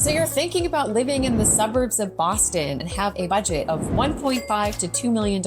So you're thinking about living in the suburbs of Boston and have a budget of $1.5 to $2 million.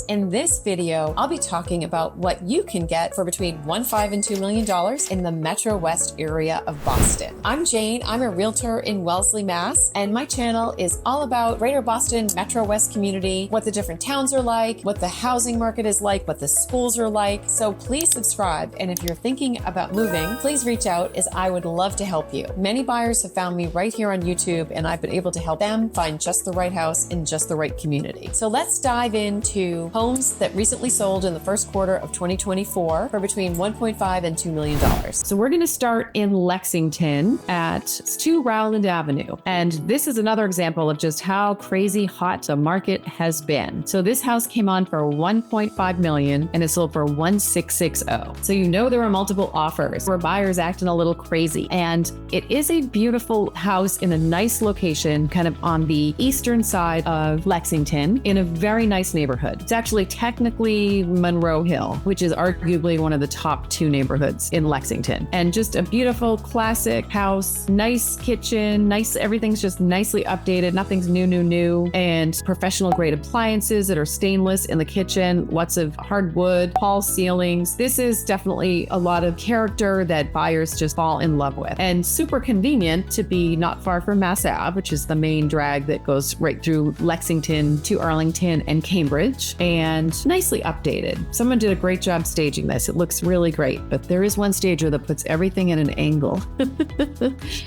In this video, I'll be talking about what you can get for between $1.5 and $2 million in the Metro West area of Boston. I'm Jane. I'm a realtor in Wellesley, Mass. And my channel is all about Greater Boston Metro West community, what the different towns are like, what the housing market is like, what the schools are like. So please subscribe. And if you're thinking about moving, please reach out as I would love to help you. Many buyers have found me right here on YouTube, and I've been able to help them find just the right house in just the right community. So let's dive into homes that recently sold in the first quarter of 2024 for between $1.5 and $2 million. So we're going to start in Lexington at 2 Rowland Avenue. And this is another example of just how crazy hot the market has been. So this house came on for $1.5 million and it sold for $1,660. So you know there are multiple offers where buyers acting a little crazy. And it is a beautiful house in a nice location, kind of on the eastern side of Lexington in a very nice neighborhood. It's actually technically Monroe Hill, which is arguably one of the top 2 neighborhoods in Lexington. And just a beautiful classic house, nice kitchen, nice, everything's just nicely updated. Nothing's new, and professional grade appliances that are stainless in the kitchen, lots of hardwood, tall ceilings. This is definitely a lot of character that buyers just fall in love with, and super convenient to be not far from Mass Ave, which is the main drag that goes right through Lexington to Arlington and Cambridge, and nicely updated. Someone did a great job staging this. It looks really great, but there is one stager that puts everything in an angle.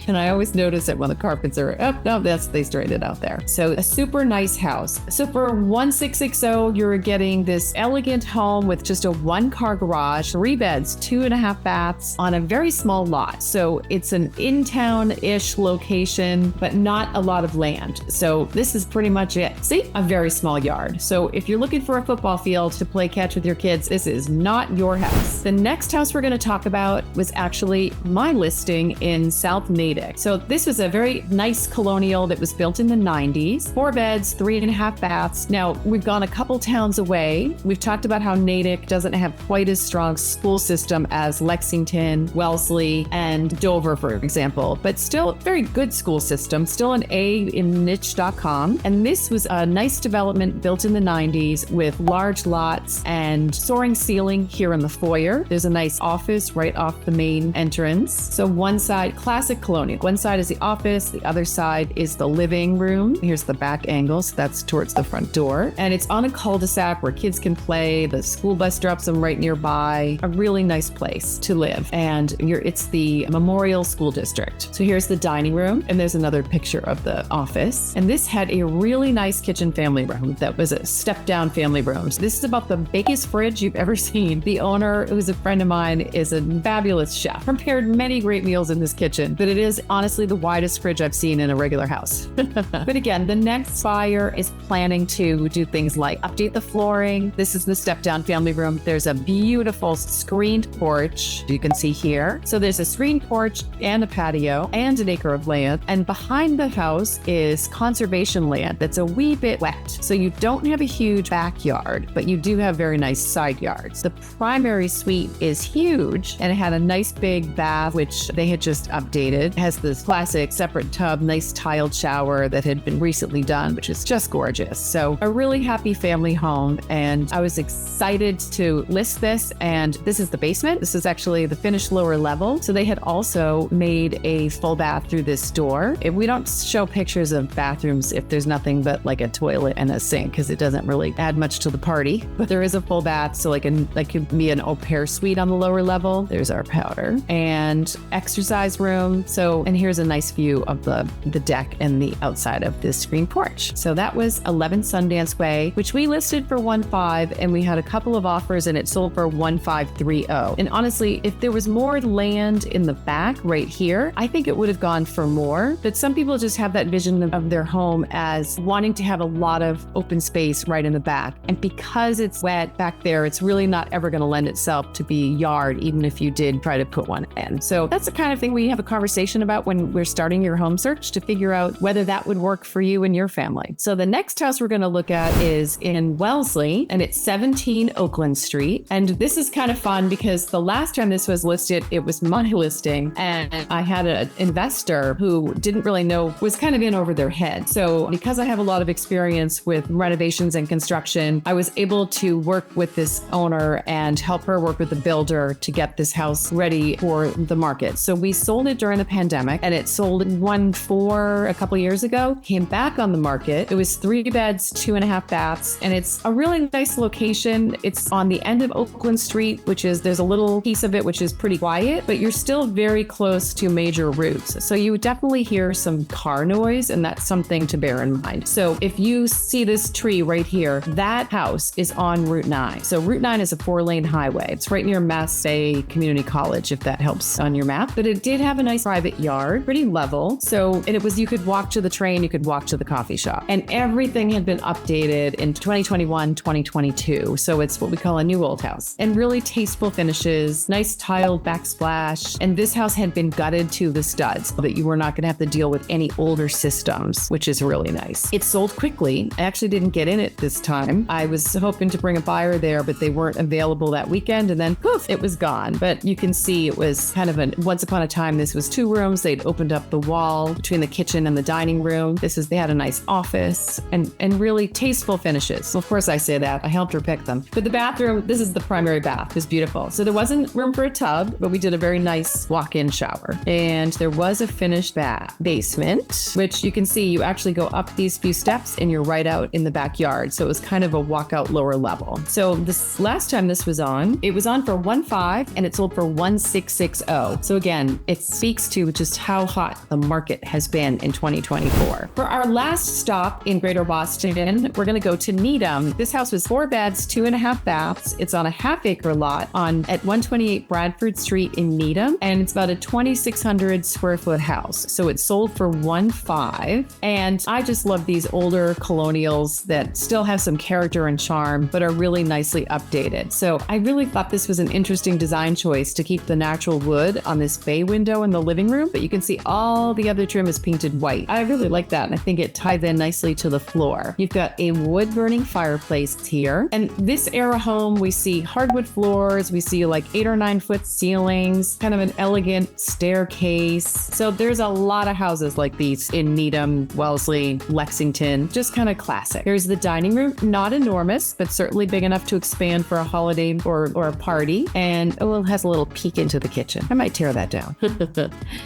And I always notice it when the carpets are up. No, they straightened it out there. So a super nice house. So for $1,660, you're getting this elegant home with just a 1-car garage, 3 beds, 2.5 baths on a very small lot. So it's an in-town-ish location, but not a lot of land. So this is pretty much it. See, a very small yard. So if you're looking for a football field to play catch with your kids, this is not your house. The next house we're going to talk about was actually my listing in South Natick. So this was a very nice colonial that was built in the 90s, 4 beds, 3.5 baths. Now we've gone a couple towns away. We've talked about how Natick doesn't have quite as strong school system as Lexington, Wellesley, and Dover, for example, but still very good school system, still an A in niche.com. And this was a nice development built in the 90s with large lots and soaring ceiling here in the foyer. There's a nice office right off the main entrance. So one side, classic colonial. One side is the office, the other side is the living room. Here's the back angle, so that's towards the front door. And it's on a cul-de-sac where kids can play. The school bus drops them right nearby. A really nice place to live. And it's the Memorial School District. So here's the dining room, and there's another picture of the office. And this had a really nice kitchen family room that was a step-down family room. So this is about the biggest fridge you've ever seen. The owner, who's a friend of mine, is a fabulous chef. Prepared many great meals in this kitchen, but it is honestly the widest fridge I've seen in a regular house. But again, the next buyer is planning to do things like update the flooring. This is the step-down family room. There's a beautiful screened porch you can see here. So there's a screened porch and a patio and an acre of land. And behind the house is conservation land that's a wee bit wet. So you don't have a huge backyard, but you do have very nice side yards. The primary suite is huge, and it had a nice big bath, which they had just updated. It has this classic separate tub, nice tiled shower that had been recently done, which is just gorgeous. So a really happy family home. And I was excited to list this. And this is the basement. This is actually the finished lower level. So they had also made a full bath through this door. We don't show pictures of bathrooms if there's nothing but like a toilet and a sink, because it doesn't really add much to the party. But there is a full bath. So like could be an au pair suite on the lower level. There's our powder and exercise room. So, and here's a nice view of the deck and the outside of this screen porch. So that was 11 Sundance Way, which we listed for 1.5, and we had a couple of offers and it sold for 1,530. And honestly, if there was more land in the back right here, I think it would have gone for more. But some people just have that vision of their home as wanting to have a lot of open space right in the back. And because it's wet back there, it's really not ever going to lend itself to be a yard, even if you did try to put one in. So that's the kind of thing we have a conversation about when we're starting your home search, to figure out whether that would work for you and your family. So the next house we're going to look at is in Wellesley, and it's 17 Oakland Street. And this is kind of fun because the last time this was listed, it was my listing, and I had an investor who who didn't really know was kind of in over their head. So because I have a lot of experience with renovations and construction, I was able to work with this owner and help her work with the builder to get this house ready for the market. So we sold it during the pandemic, and it sold in 1.4 a couple years ago, came back on the market. It was 3 beds, 2.5 baths, and it's a really nice location. It's on the end of Oakland Street, there's a little piece of it which is pretty quiet, but you're still very close to major routes. So you would definitely hear some car noise, and that's something to bear in mind. So if you see this tree right here, that house is on Route 9. So Route 9 is a 4-lane highway. It's right near Mass Bay Community College, if that helps on your map. But it did have a nice private yard, pretty level. So you could walk to the train, you could walk to the coffee shop. And everything had been updated in 2021, 2022. So it's what we call a new old house. And really tasteful finishes, nice tiled backsplash. And this house had been gutted to the studs so that you were not going to have to deal with any older systems, which is really nice. It sold quickly. I actually didn't get in it this time. I was hoping to bring a buyer there, but they weren't available that weekend. And then poof, it was gone. But you can see it was kind of once upon a time, this was 2 rooms. They'd opened up the wall between the kitchen and the dining room. They had a nice office and really tasteful finishes. Of course I say that, I helped her pick them. But the bathroom, this is the primary bath, is beautiful. So there wasn't room for a tub, but we did a very nice walk-in shower. And there was a finished basement, which you can see you actually go up these few steps and you're right out in the backyard. So it was kind of a walkout lower level. So this last time this was on, it was on for 1.5 and it sold for 1.660. So again, it speaks to just how hot the market has been in 2024. For our last stop in Greater Boston, we're going to go to Needham. This house was 4 beds, 2.5 baths. It's on a half-acre lot at 128 Bradford Street in Needham, and it's about a 2,600 square foot house. So it sold for 1.5, and I just love these older colonials that still have some character and charm, but are really nicely updated. So I really thought this was an interesting design choice to keep the natural wood on this bay window in the living room, but you can see all the other trim is painted white. I really like that, and I think it ties in nicely to the floor. You've got a wood-burning fireplace here, and this era home, we see hardwood floors, we see like 8 or 9 foot ceilings, kind of an elegant staircase. So there's a lot of houses like these in Needham, Wellesley, Lexington, just kind of classic. There's the dining room, not enormous, but certainly big enough to expand for a holiday or a party. And it has a little peek into the kitchen. I might tear that down.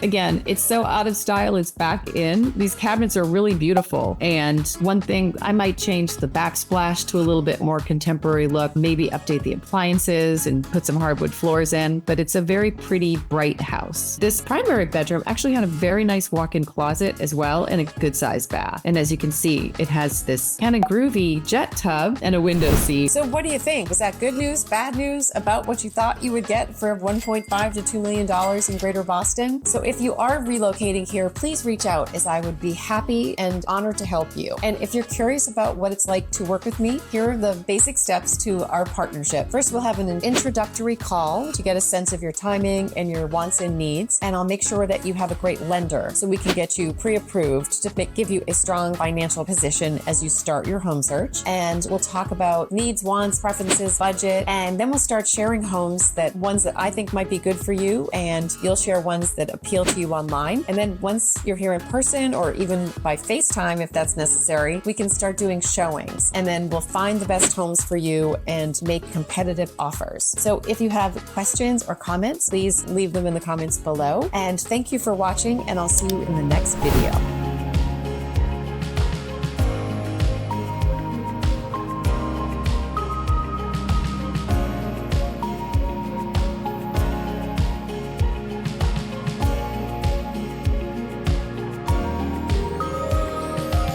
Again, it's so out of style, it's back in. These cabinets are really beautiful. And one thing, I might change the backsplash to a little bit more contemporary look, maybe update the appliances and put some hardwood floors in, but it's a very pretty, bright house. This primary bedroom actually had a very nice walk-in closet as well and a good sized bath. And as you can see, it has this kind of groovy jet tub and a window seat. So what do you think? Was that good news, bad news about what you thought you would get for $1.5 to $2 million in Greater Boston? So if you are relocating here, please reach out, as I would be happy and honored to help you. And if you're curious about what it's like to work with me, here are the basic steps to our partnership. First, we'll have an introductory call to get a sense of your timing and your wants and needs. And I'll make sure that you have a great lender so we can get you pre-approved to give you a strong financial position as you start your home search. And we'll talk about needs, wants, preferences, budget, and then we'll start sharing ones that I think might be good for you, and you'll share ones that appeal to you online. And then once you're here in person, or even by FaceTime if that's necessary, we can start doing showings, and then we'll find the best homes for you and make competitive offers. So if you have questions or comments, please leave them in the comments below. And thank you for watching, and I'll see you in the next video.